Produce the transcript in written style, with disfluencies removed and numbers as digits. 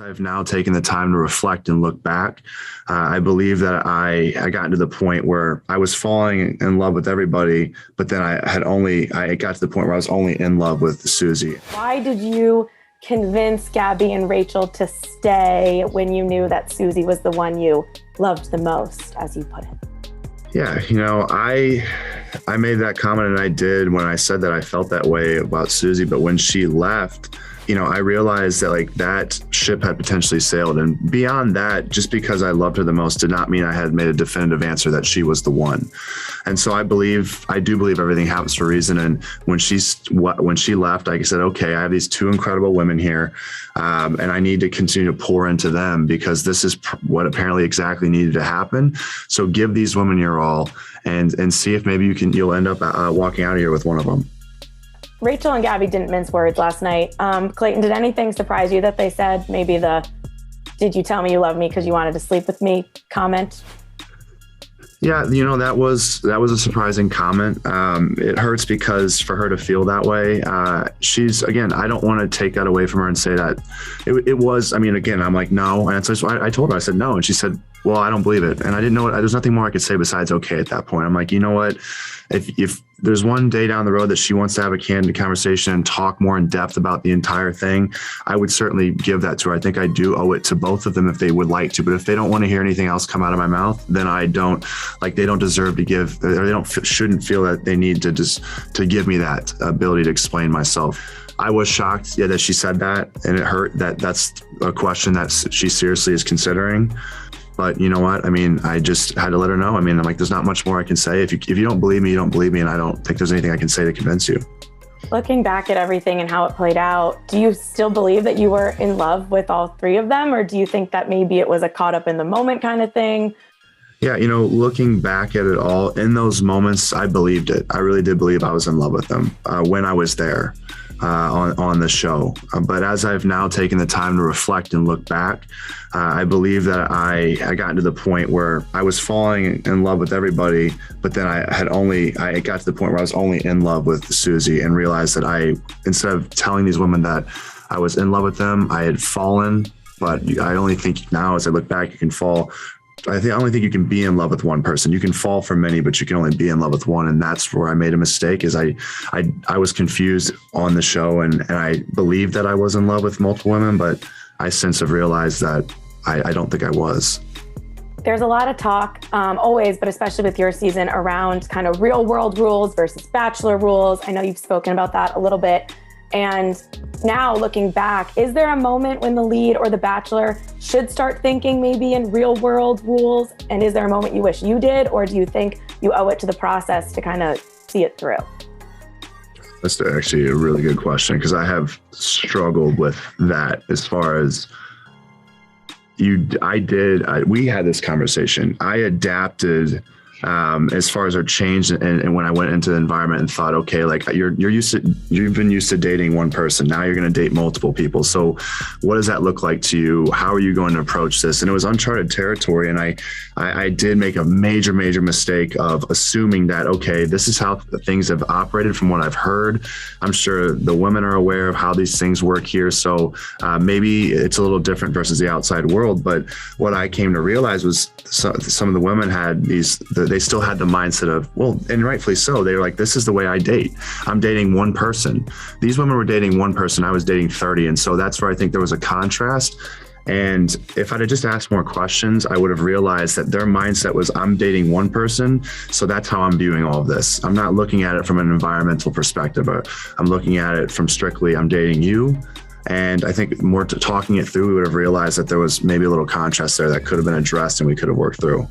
I've now taken the time to reflect and look back. I believe that I got to the point where I was falling in love with everybody, but then I got to the point where I was only in love with Susie. Why did you convince Gabby and Rachel to stay when you knew that Susie was the one you loved the most, as you put it? Yeah, I made that comment, and I did when I said that I felt that way about Susie, but when she left, I realized that that ship had potentially sailed. And beyond that, just because I loved her the most did not mean I had made a definitive answer that she was the one. And so I do believe everything happens for a reason. And when she left, I said, okay, I have these two incredible women here, and I need to continue to pour into them because this is what apparently exactly needed to happen. So give these women your all and see if maybe you'll end up walking out of here with one of them. Rachel and Gabby didn't mince words last night. Clayton, did anything surprise you that they said? Maybe did you tell me you love me because you wanted to sleep with me comment? Yeah, that was a surprising comment. It hurts because for her to feel that way, I don't want to take that away from her and say that it was, I'm like, no. And so I told her, I said, no. And she said, well, I don't believe it. And I didn't know there's nothing more I could say besides okay at that point. I'm like, you know what? If there's one day down the road that she wants to have a candid conversation and talk more in depth about the entire thing, I would certainly give that to her. I think I do owe it to both of them if they would like to. But if they don't want to hear anything else come out of my mouth, then they don't deserve to give, or shouldn't feel that they need to give me that ability to explain myself. I was shocked, that she said that, and it hurt that that's a question that she seriously is considering. But you know what? I just had to let her know. I'm like, there's not much more I can say. If you don't believe me, you don't believe me. And I don't think there's anything I can say to convince you. Looking back at everything and how it played out, do you still believe that you were in love with all three of them? Or do you think that maybe it was a caught up in the moment kind of thing? Yeah, looking back at it all, in those moments, I believed it. I really did believe I was in love with them when I was there on the show. But as I've now taken the time to reflect and look back, I believe that I got to the point where I was falling in love with everybody, but then I got to the point where I was only in love with Susie and realized that instead of telling these women that I was in love with them, I had fallen. But I only think now, as I look back, you can fall. I only think you can be in love with one person. You can fall for many, but you can only be in love with one. And that's where I made a mistake is I was confused on the show and I believed that I was in love with multiple women, but I since have realized that I don't think I was. There's a lot of talk always, but especially with your season around kind of real world rules versus Bachelor rules. I know you've spoken about that a little bit. And now looking back, is there a moment when the lead or the Bachelor should start thinking maybe in real world rules? And is there a moment you wish you did? Or do you think you owe it to the process to kind of see it through? That's actually a really good question because I have struggled with that as far as we had this conversation. I adapted as far as our change and when I went into the environment and thought, okay, you've been used to dating one person. Now you're going to date multiple people. So what does that look like to you? How are you going to approach this? And it was uncharted territory. And I did make a major, major mistake of assuming that, okay, this is how things have operated from what I've heard. I'm sure the women are aware of how these things work here. So maybe it's a little different versus the outside world. But what I came to realize was some of the women had they still had the mindset of, well, and rightfully so. They were like, this is the way I date. I'm dating one person. These women were dating one person. I was dating 30. And so that's where I think there was a contrast. And if I'd have just asked more questions, I would have realized that their mindset was, I'm dating one person. So that's how I'm viewing all of this. I'm not looking at it from an environmental perspective. I'm looking at it from strictly, I'm dating you. And I think more to talking it through, we would have realized that there was maybe a little contrast there that could have been addressed and we could have worked through.